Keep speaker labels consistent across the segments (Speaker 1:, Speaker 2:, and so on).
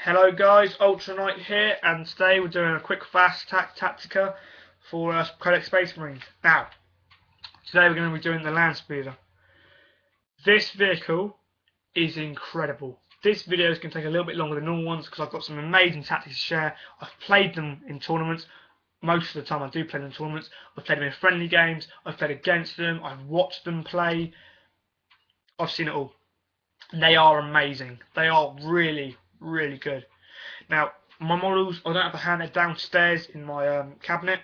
Speaker 1: Hello guys, Ultra Knight here, and today we're doing a quick fast attack Tactica for Codex Space Marines. Now, today we're going to be doing the Land Speeder. This vehicle is incredible. This video is going to take a little bit longer than normal ones because I've got some amazing tactics to share. I've played them in tournaments. Most of the time I do play them in tournaments. I've played them in friendly games. I've played against them. I've watched them play. I've seen it all. They are amazing. They are really, really good. Now, my models, I don't have a hand, they're downstairs in my cabinet,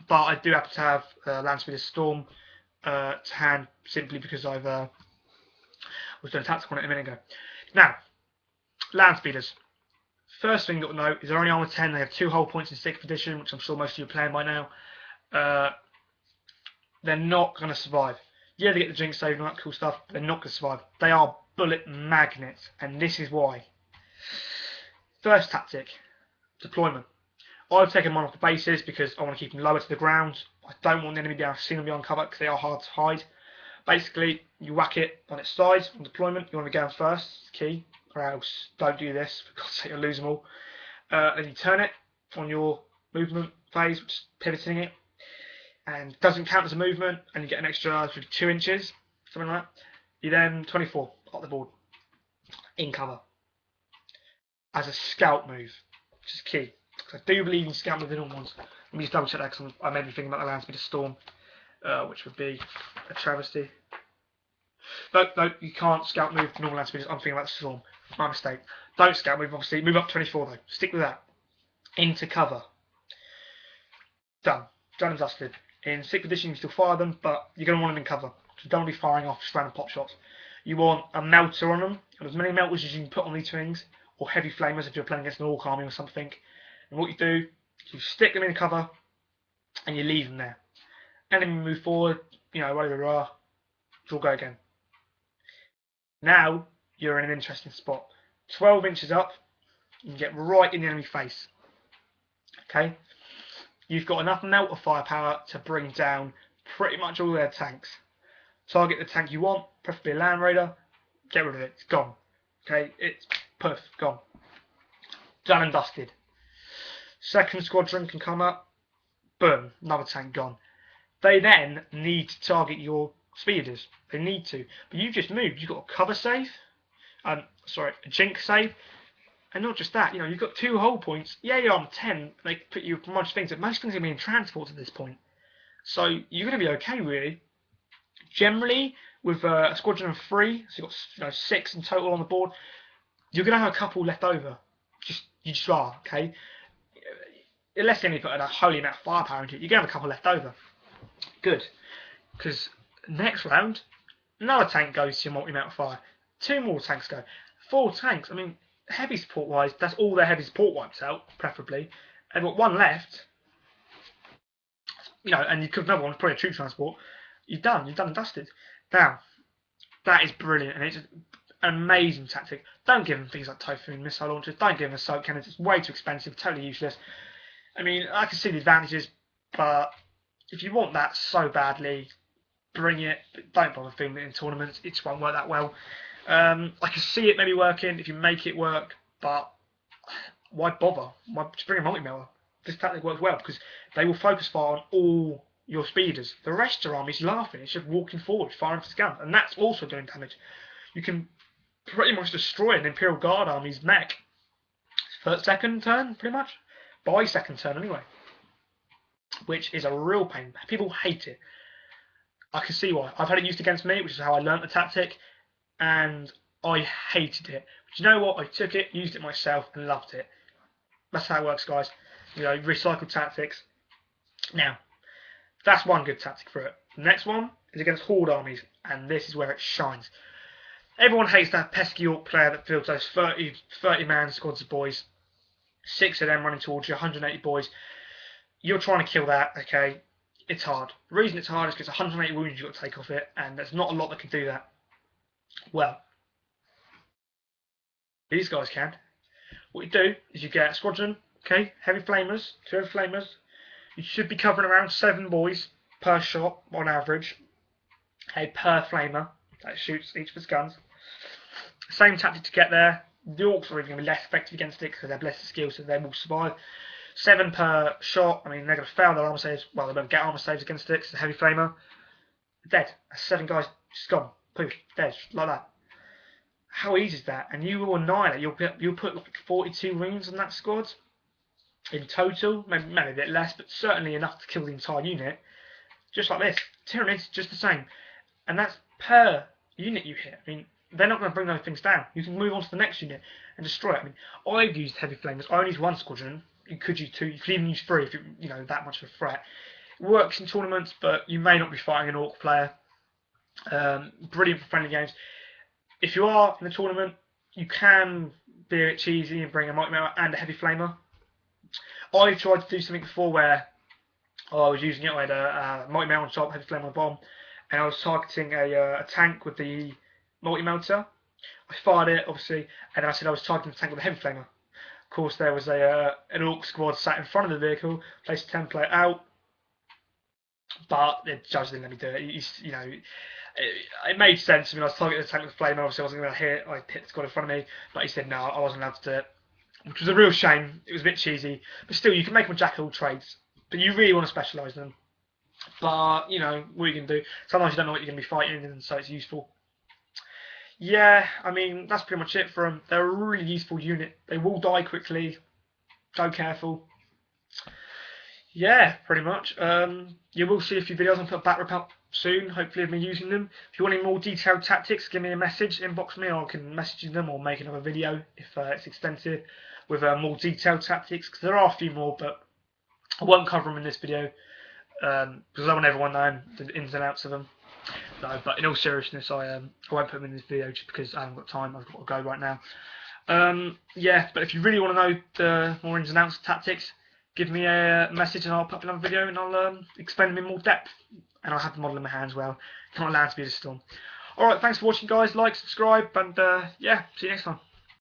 Speaker 1: but I do happen to have Land Speeder Storm to hand simply because I was doing a tactical on it a minute ago. Now, Land Speeders. First thing you've got to know is they're only armor 10, they have 2 hull points in 6th edition, which I'm sure most of you are playing by now. They're not going to survive. Yeah, they get the Jinx save and all that cool stuff, but they're not going to survive. They are bullet magnets, and this is why. First tactic, deployment. I've taken mine off the bases because I want to keep them lower to the ground. I don't want the enemy to be able to see them beyond cover because they are hard to hide. Basically, you whack it on its side on deployment. You want to be going first, it's key, or else don't do this. For God's sake, you'll lose them all. Then you turn it on your movement phase, which is pivoting it, and doesn't count as a movement, and you get an extra 2 inches, something like that. You then 24 off the board in cover as a scout move, which is key. Because I do believe in scout move in all ones. Let me just double check that because I may be thinking about the Land Speeder Storm, which would be a travesty. No, you can't scout move normal Land Speeders. I'm thinking about the Storm. My mistake. Don't scout move, obviously. Move up 24 though. Stick with that. Into cover. Done. Done and dusted. In 6th edition, you can still fire them, but you're going to want them in cover. So don't be firing off just random pop shots. You want a melter on them, and as many melters as you can put on these things, or heavy flamers if you're playing against an orc army or something. And what you do, you stick them in cover, and you leave them there. And then you move forward, whatever, you'll go again. Now, you're in an interesting spot. 12 inches up, you can get right in the enemy face. Okay? You've got enough melter firepower to bring down pretty much all their tanks. Target the tank you want, preferably a Land Raider, get rid of it, it's gone. Okay, it's poof, gone. Done and dusted. Second squadron can come up, boom, another tank gone. They then need to target your speeders. They need to. But you've just moved, you've got a cover save, a Jinx save, and not just that, you've got 2 hull points. Yeah, you're on 10, they put you for much things, but most things are going to be in transport at this point. So you're going to be okay, really. Generally, with a squadron of 3, so you've got 6 in total on the board, you're going to have a couple left over. You just are, okay? Unless you only put a holy amount of firepower into it, you're going to have a couple left over. Good. Because next round, another tank goes to your multi-amount of fire. 2 more tanks go. 4 tanks. I mean, heavy support-wise, that's all their heavy support wipes out, preferably. And got 1 left. And you could have another one, probably a troop transport. You're done and dusted. Now, that is brilliant, and it's an amazing tactic. Don't give them things like Typhoon missile launchers. Don't give them assault cannons. It's way too expensive, totally useless. I mean, I can see the advantages, but if you want that so badly, bring it. But don't bother filming it in tournaments. It just won't work that well. I can see it maybe working if you make it work, but why bother? Why just bring a multi-melter? This tactic works well because they will focus fire on all your speeders. The rest of your army's laughing. It's just walking forward, firing for guns, and that's also doing damage. You can pretty much destroy an Imperial Guard army's mech. Second turn, pretty much. By second turn, anyway. Which is a real pain. People hate it. I can see why. I've had it used against me, which is how I learnt the tactic, and I hated it. But you know what? I took it, used it myself, and loved it. That's how it works, guys. Recycled tactics. Now, that's one good tactic for it. The next one is against Horde armies, and this is where it shines. Everyone hates that pesky Orc player that fields those 30-man squads of boys. 6 of them running towards you, 180 boys. You're trying to kill that, okay? It's hard. The reason it's hard is because 180 wounds you've got to take off it, and there's not a lot that can do that. Well, these guys can. What you do is you get a squadron, okay? Heavy flamers, 2 heavy flamers. You should be covering around 7 boys per shot on average. Okay, per flamer that shoots each of its guns. Same tactic to get there. The Orcs are even going to be less effective against it because they have less skill, so they will survive. 7 per shot. I mean, they're going to fail their armor saves. Well, they won't get armor saves against it because it's a heavy flamer. Dead. That's 7 guys just gone. Poof. Dead. Like that. How easy is that? And you will annihilate. You'll put like 42 wounds on that squad in total. Maybe a bit less, but certainly enough to kill the entire unit. Just like this. Tyranids, just the same. And that's per unit you hit. I mean, they're not going to bring those things down. You can move on to the next unit and destroy it. I mean, I've used heavy flamers. I only use 1 squadron. You could use 2. You could even use 3 if you're that much of a threat. It works in tournaments, but you may not be fighting an Orc player. Brilliant for friendly games. If you are in a tournament, you can be a bit cheesy and bring a Mighty Male and a heavy flamer. I tried to do something before where I was using it. I had a Mighty Male on top, heavy flamer on the bottom, and I was targeting a tank with the Mighty Melter. I fired it, obviously, and then I said I was targeting the tank with a heavy flamer. Of course, there was an Orc squad sat in front of the vehicle, placed a template out, but the judge didn't let me do it. It made sense. I mean, I was targeting the tank with a flamer. Obviously, I wasn't going to hit. I hit the squad in front of me, but he said no, I wasn't allowed to do it, which was a real shame. It was a bit cheesy, but still, you can make them jack of all trades. But you really want to specialise them. But what you can do. Sometimes you don't know what you're going to be fighting, and so it's useful. Yeah, I mean, that's pretty much it for them. They're a really useful unit. They will die quickly. Go careful. Yeah, pretty much. You will see a few videos on put back rep up soon, hopefully of me using them. If you want any more detailed tactics, give me a message, inbox me, or I can message you them or make another video if it's extensive with more detailed tactics, because there are a few more, but I won't cover them in this video because I want everyone knowing the ins and outs of them. No, but in all seriousness, I won't put them in this video just because I haven't got time. I've got to go right now. Yeah, but if you really want to know the more ins and outs of tactics, give me a message and I'll put up another video and I'll explain them in more depth. And I'll have the model in my hands well. Not allowed to be the storm. Alright, thanks for watching guys. Like, subscribe, and yeah, see you next time.